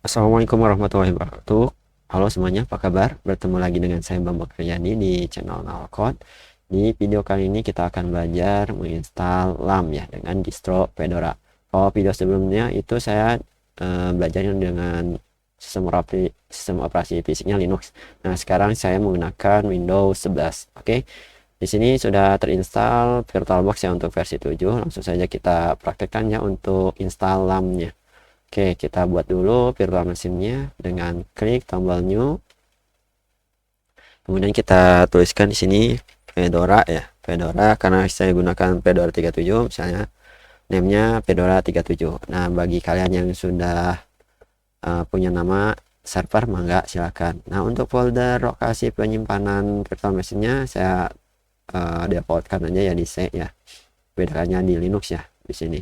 Assalamualaikum warahmatullahi wabarakatuh. Halo semuanya, apa kabar? Bertemu lagi dengan saya Bambang Kriani di channel Nalcode. Di video kali ini kita akan belajar menginstal LAM ya dengan distro Fedora. Kalau video sebelumnya itu saya belajarnya dengan sistem operasi fisiknya Linux. Nah, sekarang saya menggunakan Windows 11. Oke. Di sini sudah terinstall VirtualBox ya untuk versi 7. Langsung saja kita praktekkan ya untuk install LAM-nya. Oke, kita buat dulu virtual mesinnya dengan klik tombol new. Kemudian kita tuliskan di sini Fedora ya, Fedora karena saya gunakan Fedora 37 misalnya, namenya Fedora 37. Nah, bagi kalian yang sudah punya nama server mangga silakan. Nah, untuk folder lokasi penyimpanan virtual mesinnya saya defaultkan aja ya di C ya. Bedakannya di Linux ya di sini.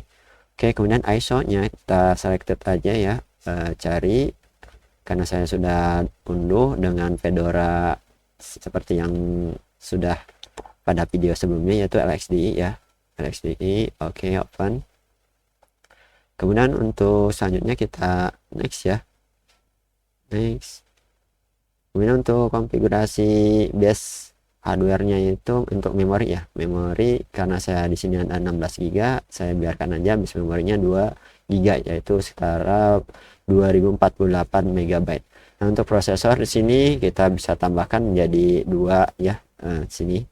Oke, kemudian ISO-nya kita selected aja ya, cari karena saya sudah unduh dengan Fedora seperti yang sudah pada video sebelumnya yaitu LXDE ya, LXDE. Oke, open. Kemudian untuk selanjutnya kita next ya, next. Kemudian untuk konfigurasi base hardware-nya itu untuk memori ya, memori karena saya di sini ada 16 GB, saya biarkan aja base memorinya 2 GB yaitu setara 2048 MB. Nah, untuk prosesor di sini kita bisa tambahkan menjadi 2 ya, sini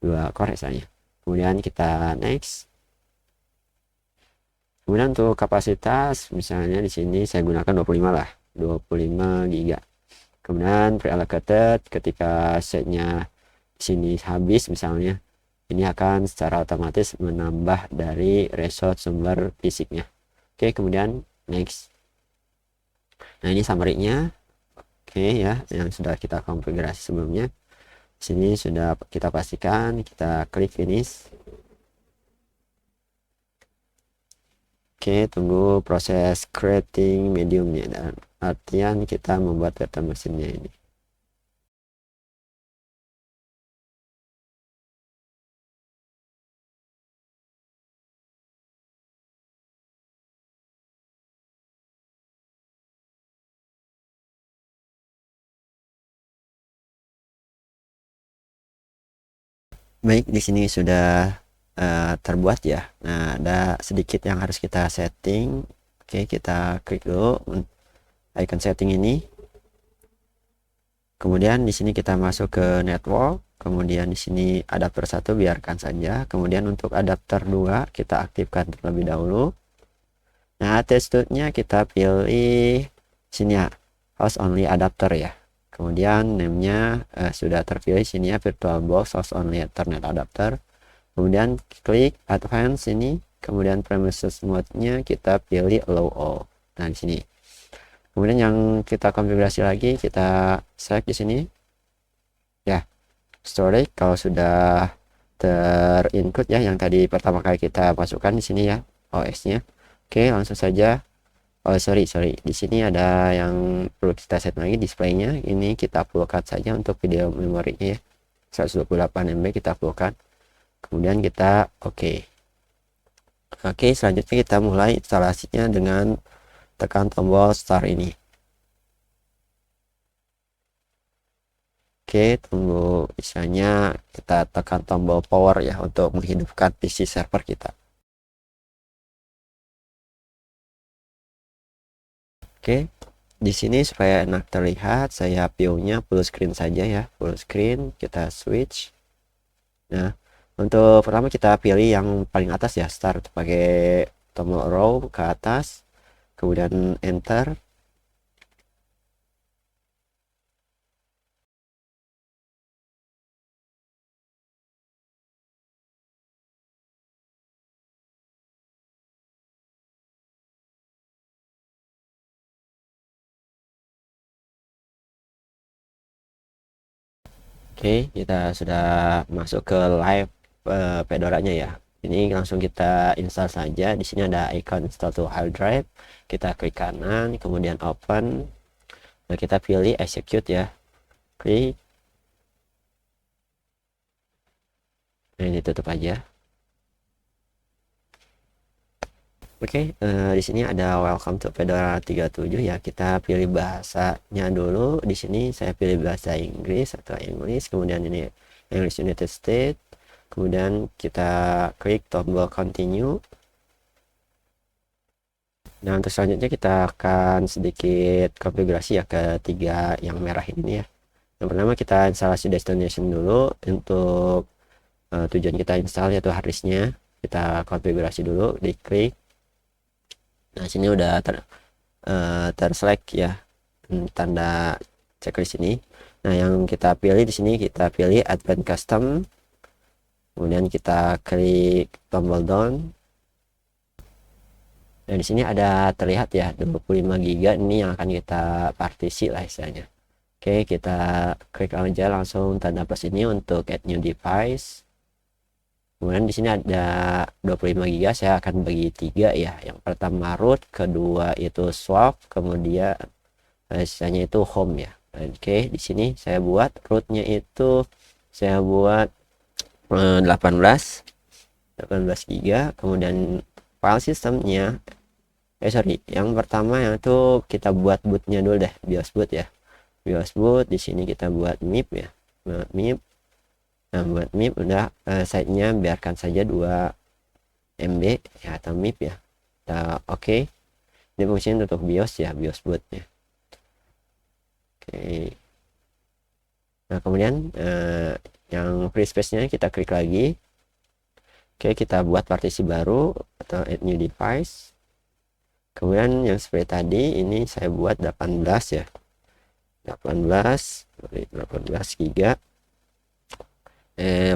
2 core misalnya. Kemudian kita next. Kemudian untuk kapasitas misalnya di sini saya gunakan 25 lah, 25 GB. Kemudian pre-allocated ketika setnya sini habis misalnya, ini akan secara otomatis menambah dari resource sumber fisiknya. Oke, kemudian next. Nah, ini summary-nya. Oke ya, yang sudah kita konfigurasi sebelumnya. Sini sudah kita pastikan, kita klik finish. Oke, tunggu proses creating mediumnya dan artian kita membuat data mesinnya ini. Baik, di sini sudah terbuat ya. Nah, ada sedikit yang harus kita setting. Oke, kita klik dulu icon setting ini. Kemudian di sini kita masuk ke network. Kemudian di sini adapter 1 biarkan saja. Kemudian untuk adapter 2 kita aktifkan terlebih dahulu. Nah, attitude-nya kita pilih sini ya, host only adapter ya. Kemudian name-nya sudah terpilih sini ya, VirtualBox host only Ethernet adapter. Kemudian klik advance ini, kemudian premises mode-nya kita pilih allow all. Nah, di sini. Kemudian yang kita konfigurasi lagi, kita select di sini. Ya, storage kalau sudah terinclude ya, yang tadi pertama kali kita masukkan di sini ya, OS-nya. Oke, langsung saja. Oh, sorry, di sini ada yang perlu kita set lagi displaynya. Ini kita fullkan saja untuk video memorinya ya, 128 MB kita fullkan. Kemudian kita oke, selanjutnya kita mulai instalasinya dengan tekan tombol start ini. Oke, tunggu, misalnya kita tekan tombol power ya untuk menghidupkan PC server kita. Oke, di sini supaya enak terlihat, saya view-nya full screen saja ya, full screen. Kita switch. Nah, untuk pertama kita pilih yang paling atas ya, start, pakai tombol row ke atas, kemudian enter. Oke, kita sudah masuk ke live Fedoranya ya. Ini langsung kita install saja. Di sini ada icon install to hard drive. Kita klik kanan, kemudian open. Nah, kita pilih execute ya. Klik. Nah, ini tutup aja. Oke, di sini ada welcome to Fedora 37 ya. Kita pilih bahasanya dulu. Di sini saya pilih bahasa Inggris atau English, kemudian ini English United States. Kemudian kita klik tombol continue. Nah, untuk selanjutnya kita akan sedikit konfigurasi ya ke tiga yang merah ini ya. Yang pertama kita instalasi destination dulu untuk tujuan kita install yaitu harddisknya. Kita konfigurasi dulu, diklik. Nah, sini udah terselect ya tanda checklist ini. Nah, yang kita pilih di sini kita pilih Advanced Custom. Kemudian kita klik tombol down. Dan di sini ada terlihat ya 25 GB ini yang akan kita partisi lah istilahnya. Oke, kita klik aja langsung tanda plus ini untuk add new device. Kemudian di sini ada 25 GB, saya akan bagi 3 ya. Yang pertama root, kedua itu swap, kemudian sisanya itu home ya. Oke, di sini saya buat rootnya itu saya buat 18 GB, kemudian file sistemnya yang pertama yang itu kita buat bootnya dulu deh, BIOS boot ya. BIOS boot di sini kita buat MIP ya. MIP. Nah, buat MIP udah size-nya biarkan saja 2 MB ya atau MIP ya. Oke. Ini fungsinya untuk BIOS ya, BIOS bootnya. Oke. Nah, kemudian yang free space-nya kita klik lagi. Oke, kita buat partisi baru atau add new device. Kemudian yang seperti tadi ini saya buat 18 ya. 18 GB.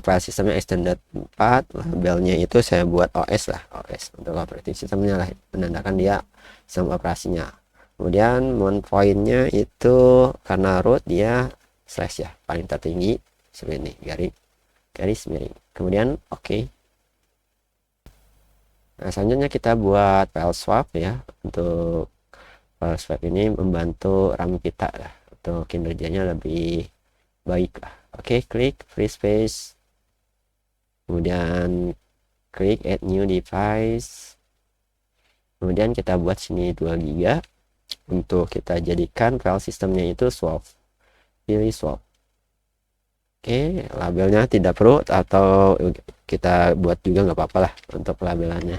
File sistemnya extended 4, labelnya itu saya buat OS lah, OS untuk operating sistemnya lah, menandakan dia sistem operasinya. Kemudian mount pointnya itu karena root dia slash ya, paling tertinggi seperti ini, garis miring. Kemudian oke. Nah, selanjutnya kita buat file swap ya. Untuk file swap ini membantu RAM kita lah, untuk kinerjanya lebih baik lah. Oke, klik free space, kemudian klik add new device, kemudian kita buat sini 2 GB untuk kita jadikan file sistemnya itu swap, pilih swap. Oke, labelnya tidak perlu atau kita buat juga nggak apa-apa lah untuk labelannya.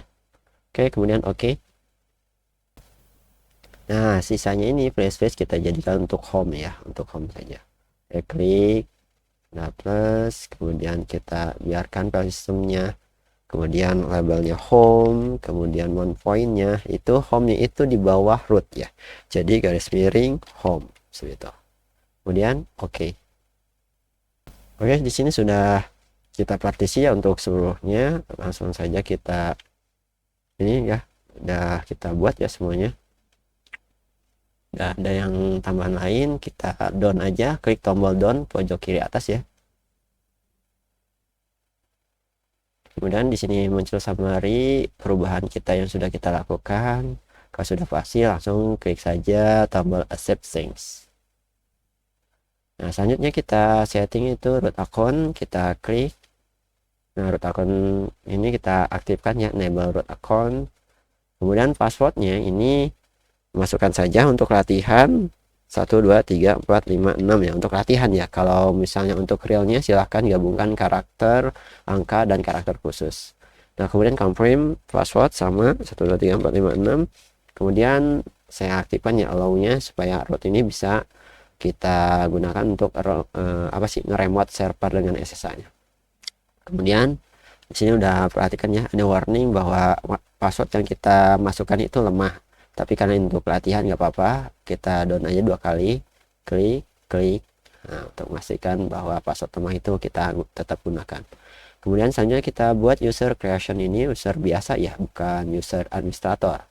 Oke, kemudian oke. Nah, sisanya ini free space kita jadikan untuk home ya, untuk home saja. Klik. Nah, plus kemudian kita biarkan file sistemnya, kemudian labelnya home, kemudian mount pointnya itu home-nya itu di bawah root ya, jadi garis miring home seperti itu. Kemudian oke. Di sini sudah kita partisi ya untuk seluruhnya. Langsung saja kita ini ya, udah kita buat ya semuanya, nggak ada yang tambahan lain. Kita down aja, klik tombol down pojok kiri atas ya. Kemudian di sini muncul summary perubahan kita yang sudah kita lakukan. Kalau sudah pasti langsung klik saja tombol accept things. Nah, selanjutnya kita setting itu root account, kita klik. Nah, root account ini kita aktifkan ya, enable root account. Kemudian passwordnya ini masukkan saja untuk latihan 1, 2, 3, 4, 5, 6 ya, untuk latihan ya. Kalau misalnya untuk realnya silahkan gabungkan karakter, angka, dan karakter khusus. Nah, kemudian confirm password sama 1, 2, 3, 4, 5, 6. Kemudian saya aktifkan ya allow-nya supaya root ini bisa kita gunakan untuk nge-remote server dengan SSH-nya. Kemudian di sini udah perhatikan ya, ada warning bahwa password yang kita masukkan itu lemah. Tapi karena untuk latihan nggak apa-apa, kita down aja 2 kali, klik. Nah, untuk memastikan bahwa password lemah itu kita tetap gunakan. Kemudian selanjutnya kita buat user creation ini user biasa ya, bukan user administrator.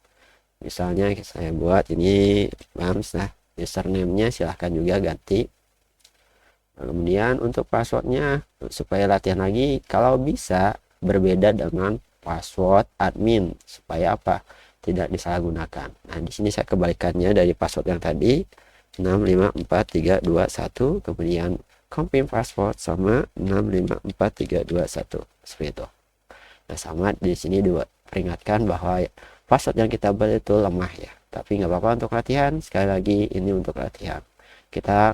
Misalnya saya buat ini BAMS, nah username-nya silahkan juga ganti. Nah, kemudian untuk passwordnya supaya latihan lagi, kalau bisa berbeda dengan password admin supaya apa? Tidak disalahgunakan. Nah, di sini saya kebalikannya dari password yang tadi, 65432 kemudian confirm password sama 65432 seperti itu. Nah, sama di sini peringatkan bahwa password yang kita buat itu lemah ya, tapi nggak apa-apa untuk latihan. Sekali lagi ini untuk latihan. Kita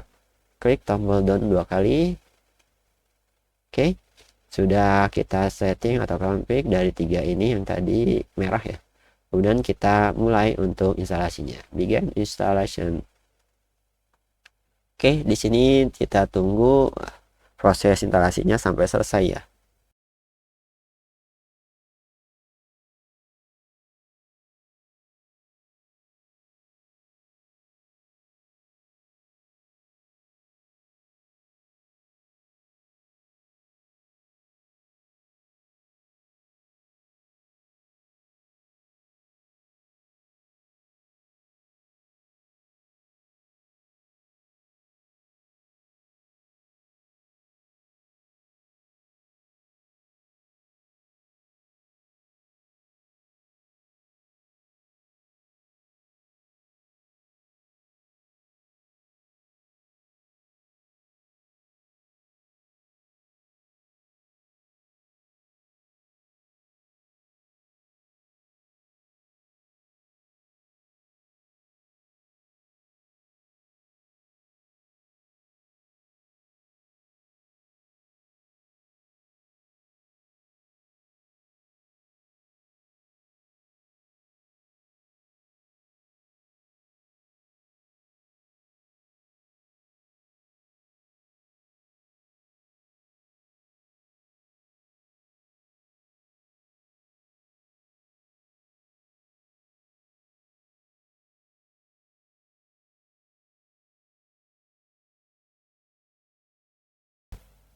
klik tombol down 2 kali. Oke, sudah kita setting atau config dari 3 ini yang tadi merah ya. Kemudian kita mulai untuk instalasinya, begin installation. Oke, di sini kita tunggu proses instalasinya sampai selesai ya.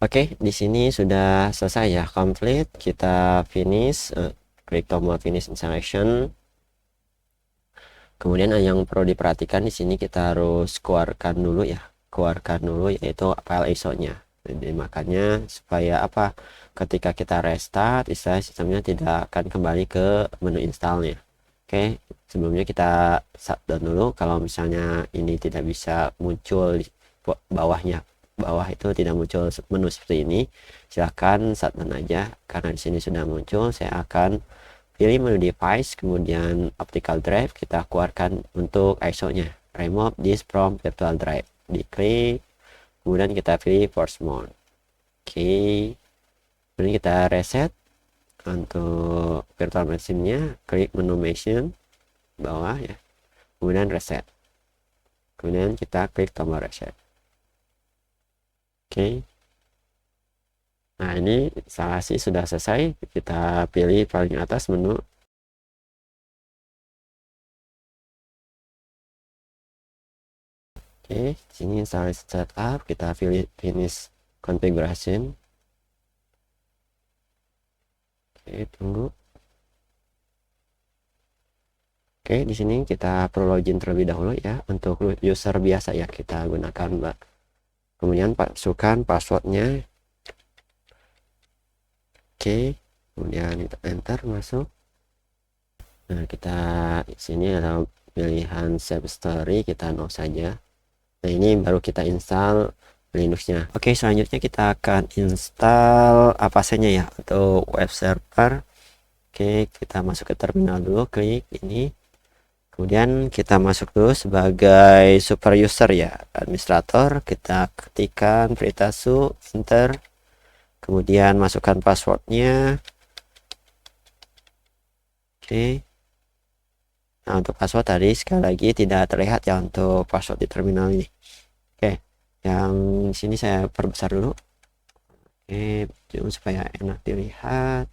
Oke, di sini sudah selesai ya, complete. Kita finish, klik tombol finish installation. Kemudian yang perlu diperhatikan di sini kita harus keluarkan dulu ya, yaitu file ISO-nya. Jadi makanya supaya apa? Ketika kita restart, sistemnya tidak akan kembali ke menu installnya. Oke, sebelumnya kita shutdown dulu. Kalau misalnya ini tidak bisa muncul di bawahnya, bawah itu tidak muncul menu seperti ini, silahkan shutdown aja. Karena di sini sudah muncul, saya akan pilih menu device, kemudian optical drive, kita keluarkan untuk ISO nya, remove this from virtual drive, diklik, kemudian kita pilih force mode. Oke, kemudian kita reset untuk virtual machine nya, klik menu machine bawah ya, kemudian reset, kemudian kita klik tombol reset. Oke, nah ini instalasi sudah selesai. Kita pilih paling atas menu. Oke, sini instalasi setup, kita pilih finish configuration. Oke, tunggu. Oke, di sini kita perlu login terlebih dahulu ya. Untuk user biasa ya kita gunakan, Mbak. Kemudian masukkan passwordnya. Oke, kemudian kita enter masuk. Nah, kita sini ada pilihan save story, kita no saja. Nah, ini baru kita install Linuxnya. Oke, selanjutnya kita akan install apa saja ya untuk web server. Oke, kita masuk ke terminal dulu, klik ini. Kemudian kita masuk dulu sebagai super user ya, administrator. Kita ketikkan Pritasu, enter. Kemudian masukkan passwordnya. Oke. Nah, untuk password tadi sekali lagi tidak terlihat ya untuk password di terminal ini. Oke, yang sini saya perbesar dulu. Oke, supaya enak dilihat.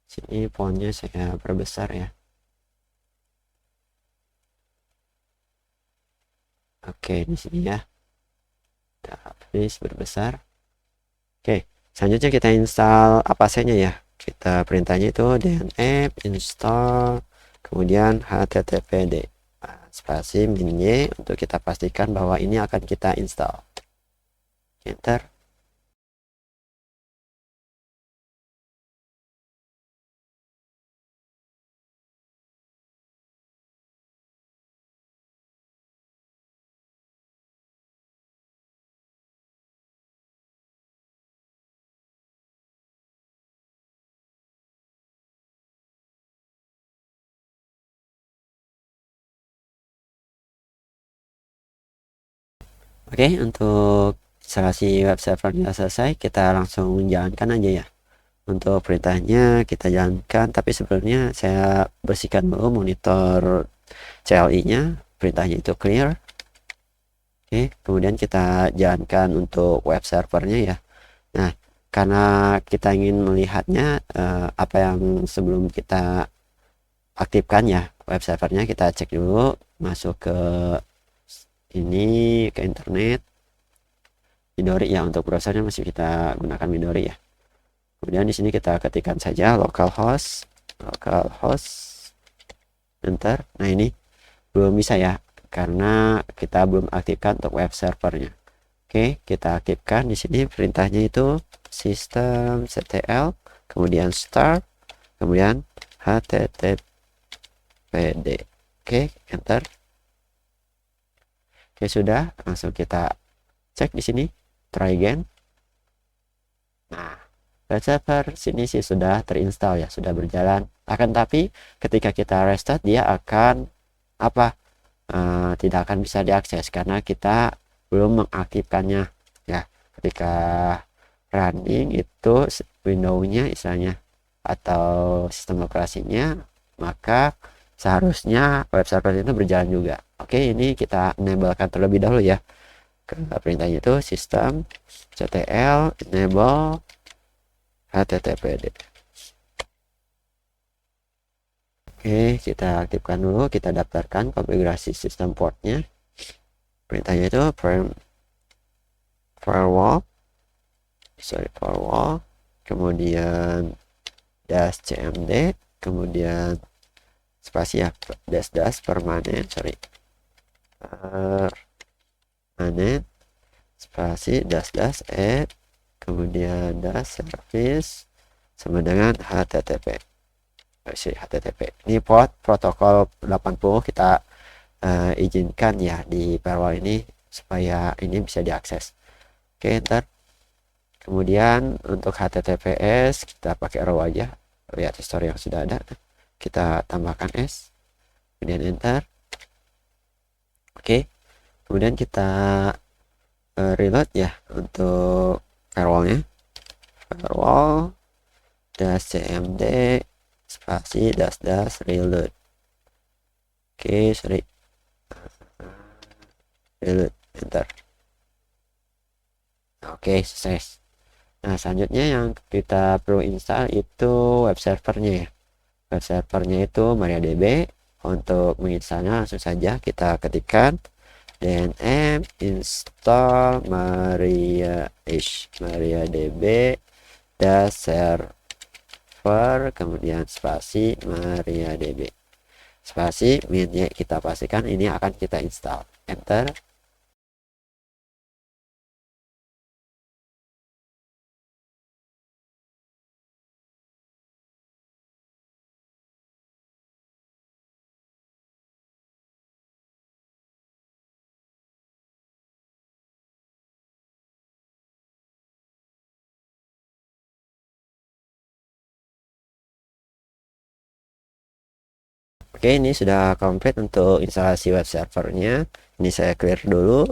Sini fontnya saya perbesar ya. Oke, di sini ya. Please berbesar. Oke, selanjutnya kita install apa saja ya. Kita perintahnya itu dnf install, kemudian httpd spasi -y untuk kita pastikan bahwa ini akan kita install. Enter. Oke, untuk instalasi web servernya selesai, kita langsung jalankan aja ya. Untuk perintahnya kita jalankan, tapi sebelumnya saya bersihkan dulu monitor CLI-nya. Perintahnya itu clear. Oke, kemudian kita jalankan untuk web servernya ya. Nah, karena kita ingin melihatnya apa yang sebelum kita aktifkan ya web servernya, kita cek dulu, masuk ke ini, ke internet. Midori ya, untuk browsernya masih kita gunakan Midori ya. Kemudian di sini kita ketikkan saja localhost, enter. Nah, ini belum bisa ya karena kita belum aktifkan untuk web servernya. Oke, kita aktifkan. Di sini perintahnya itu systemctl, kemudian start, kemudian httpd. Oke, enter. Oke, sudah. Langsung kita cek di sini, try again. Nah, web server sini sih sudah terinstall ya, sudah berjalan. Akan tapi ketika kita restart dia akan apa? Tidak akan bisa diakses karena kita belum mengaktifkannya ya. Ketika running itu window-nya istilahnya atau sistem operasinya, maka seharusnya web server itu berjalan juga. Oke, ini kita enablekan terlebih dahulu ya. Perintahnya itu system ctl enable httpd. Oke, kita aktifkan dulu, kita daftarkan konfigurasi sistem portnya. Perintahnya itu firewall, kemudian dash cmd, kemudian spasi ya, dash permanen, permanen, spasi dash kemudian dash service sama dengan http. Ini port protokol 80 kita izinkan ya di firewall ini supaya ini bisa diakses. Oke, enter. Kemudian untuk https kita pakai raw aja, lihat history yang sudah ada, kita tambahkan s, kemudian enter. Oke, kemudian kita reload ya untuk firewallnya, firewall dash cmd spasi dash reload. Oke, reload, enter. Oke, sukses. Nah, selanjutnya yang kita perlu install itu web servernya ya. Web servernya itu MariaDB. Untuk menginstalnya langsung saja kita ketikkan dnm install mariadb server, kemudian spasi mariadb spasi min-nya kita pastikan ini akan kita install, enter. Oke, ini sudah komplit untuk instalasi web servernya. Ini saya clear dulu.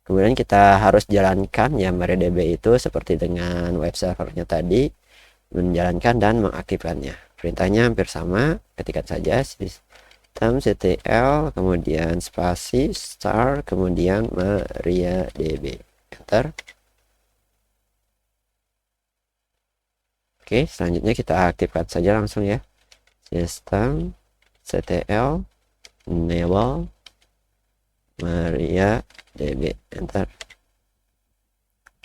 Kemudian kita harus jalankan ya MariaDB itu seperti dengan web servernya tadi, menjalankan dan mengaktifkannya. Perintahnya hampir sama, ketikkan saja systemctl, kemudian spasi start, kemudian MariaDB, enter. Oke, selanjutnya kita aktifkan saja langsung ya, systemctl enable MariaDB, enter.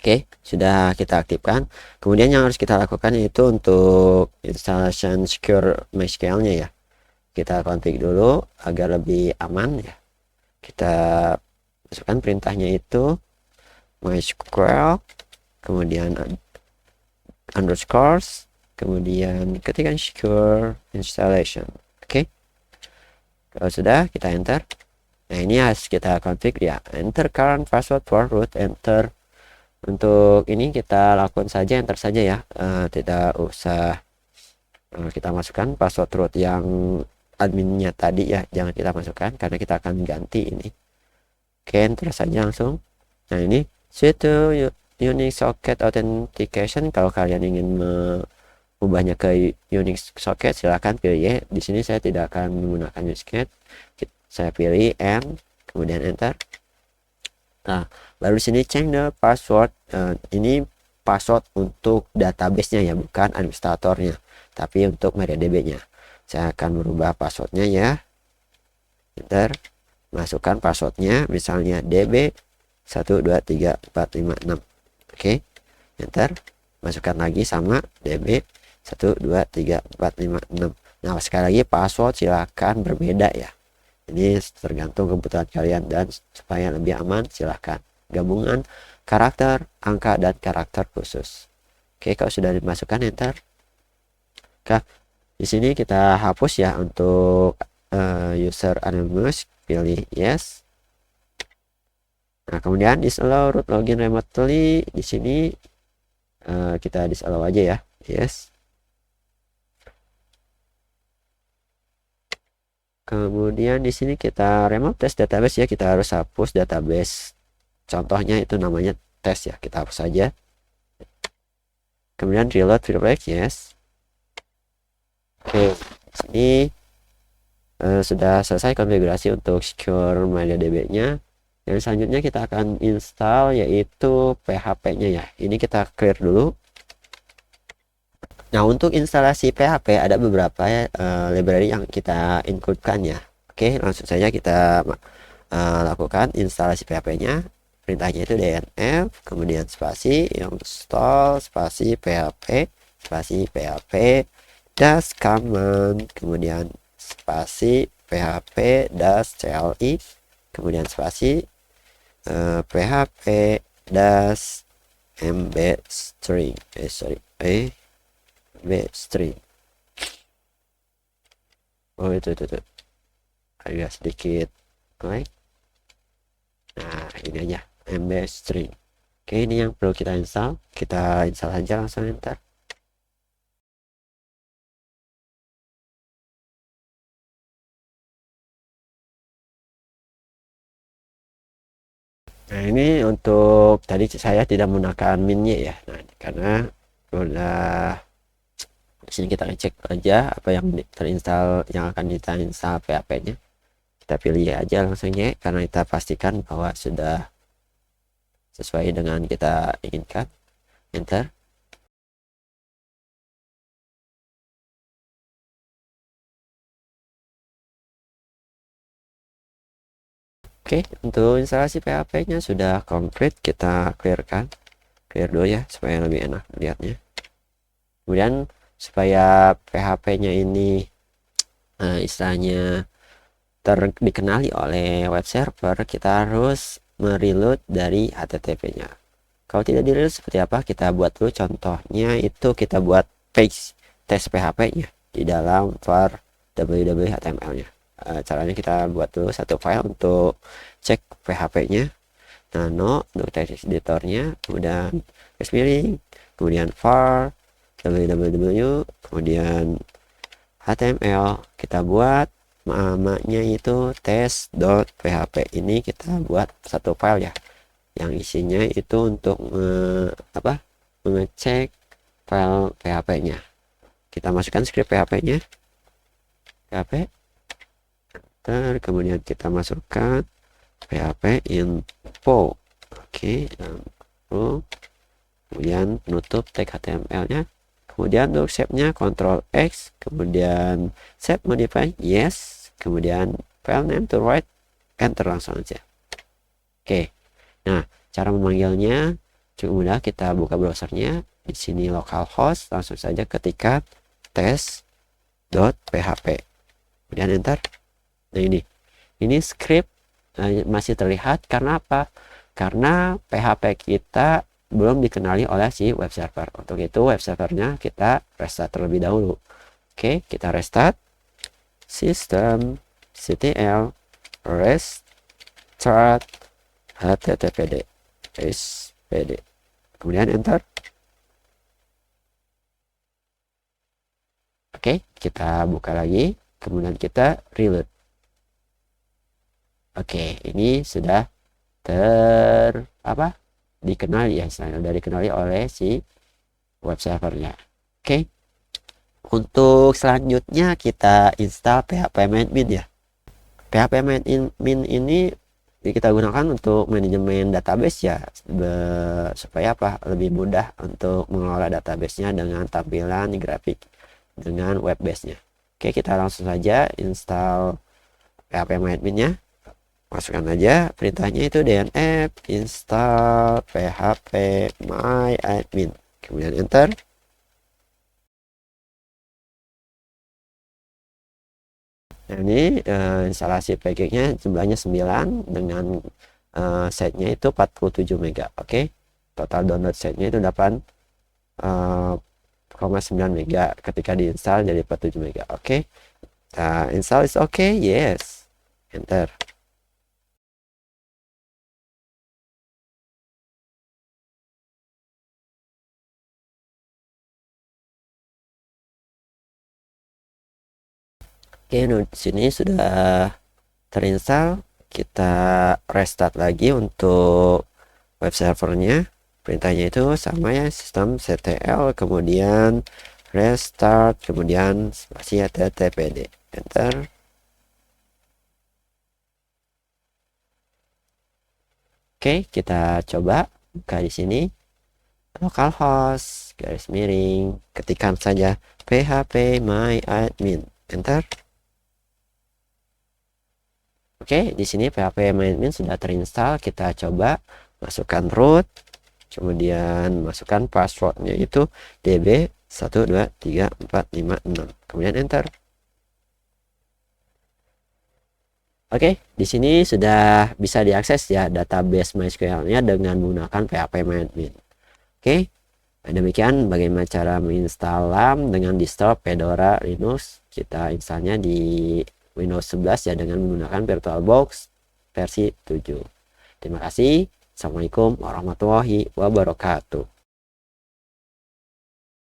Oke, sudah kita aktifkan. Kemudian yang harus kita lakukan yaitu untuk installation secure MySQL-nya ya. Kita config dulu agar lebih aman ya. Kita masukkan perintahnya itu MySQL, kemudian underscores, kemudian ketikkan secure installation. Oke. Kalau sudah, kita enter. Nah, ini harus kita config ya. Enter current password for root, enter. Untuk ini kita lakukan saja, enter saja ya, tidak usah kita masukkan password root yang adminnya tadi ya, jangan kita masukkan karena kita akan ganti ini. Oke, terus saja langsung. Nah, ini switch to Unix socket authentication. Kalau kalian ingin mengubahnya ke Unix socket, silahkan pilih Y. Di sini saya tidak akan menggunakan Unix socket. Saya pilih M, kemudian enter. Nah, baru di sini change the password. Ini password untuk database-nya ya, bukan administratornya, tapi untuk MariaDB-nya. Saya akan merubah passwordnya ya. Enter. Masukkan passwordnya, misalnya DB 123456. Oke, enter. Masukkan lagi sama DB 123456. Nah, sekali lagi password silakan berbeda ya. Ini tergantung kebutuhan kalian, dan supaya lebih aman silahkan gabungan karakter, angka, dan karakter khusus. Oke, kalau sudah dimasukkan enter. Oke, di sini kita hapus ya untuk user anonymous, pilih yes. Nah, kemudian disallow root login remotely. Di sini kita disallow aja ya, yes. Kemudian di sini kita remote test database ya, kita harus hapus database. Contohnya itu namanya tes ya, kita hapus saja. Kemudian reload privilege, yes. Oke, ini sudah selesai konfigurasi untuk secure MariaDB-nya. Yang selanjutnya kita akan install yaitu PHP-nya ya. Ini kita clear dulu. Nah, untuk instalasi PHP ada beberapa library yang kita include-kan ya. Oke, langsung saja kita lakukan instalasi PHP-nya. Perintahnya itu dnf, kemudian spasi install spasi PHP, spasi PHP dash command, kemudian spasi PHP dash CLI, kemudian spasi PHP dash MB string, string. Oh, itu agak sedikit like. Nah, ini aja MB string. Oke, ini yang perlu kita install. Kita install aja langsung enter. Nah, ini untuk tadi saya tidak menggunakan minnya ya. Nah, karena udah di sini kita cek aja apa yang terinstall, yang akan kita install PHP-nya. Kita pilih aja langsung ya, karena kita pastikan bahwa sudah sesuai dengan kita inginkan. Enter. Oke, untuk instalasi PHP-nya sudah komplit, kita clearkan. Clear dulu ya, supaya lebih enak lihatnya. Kemudian supaya PHP-nya ini istilahnya dikenali oleh web server, kita harus mereload dari HTTP-nya. Kalau tidak di-reload seperti apa? Kita buat dulu contohnya, itu kita buat page test PHP-nya di dalam var www.html-nya. Caranya kita buat dulu satu file untuk cek PHP-nya. Nano untuk text editornya, kemudian garis miring, kemudian var www, kemudian HTML kita buat namanya itu test.php. Ini kita buat satu file ya, yang isinya itu untuk mengecek file PHP-nya. Kita masukkan script PHP-nya, PHP, kemudian kita masukkan PHP info. Oke, info. Kemudian penutup tag HTML-nya. Kemudian untuk shape-nya Ctrl X, kemudian set modify yes, kemudian file name to write, enter langsung aja. Oke. Nah, cara memanggilnya cukup mudah, kita buka browsernya. Di sini localhost, langsung saja ketikkan test.php. Kemudian enter. Nah, ini script masih terlihat karena apa? Karena PHP kita belum dikenali oleh si web server. Untuk itu web servernya kita restart terlebih dahulu. Oke, kita restart system ctl restart httpd spd, kemudian enter. Oke, kita buka lagi, kemudian kita reload. Oke, ini sudah dikenali ya, udah dikenali oleh si web servernya. Oke. Untuk selanjutnya kita install php-admin ya. php-admin ini kita gunakan untuk manajemen database ya, supaya lebih mudah untuk mengelola databasenya dengan tampilan grafik dengan web base-nya. Oke, kita langsung saja install php-admin-nya. Masukkan aja perintahnya itu dnf install php-myadmin, kemudian enter. Nah, ini instalasi package-nya jumlahnya 9 dengan setnya itu 47 MB. Oke. Total download setnya itu 8,9 MB. Ketika diinstal jadi 47 MB. Oke. Nah, install is okay. Yes. Enter. Oke, di sini sudah terinstall. Kita restart lagi untuk web servernya. Perintahnya itu sama ya, systemctl, kemudian restart, kemudian spasi httpd. Enter. Oke, kita coba buka di sini. Localhost garis miring, ketikkan saja php-myadmin. Enter. Oke, di sini php-myadmin sudah terinstall. Kita coba masukkan root, kemudian masukkan passwordnya itu db 123456, kemudian enter. Oke, di sini sudah bisa diakses ya database MySQL-nya dengan menggunakan php-myadmin. Oke, demikian bagaimana cara menginstal LAMP dengan distro Fedora Linux. Kita installnya di Windows 11 ya dengan menggunakan VirtualBox versi 7. Terima kasih. Assalamualaikum warahmatullahi wabarakatuh.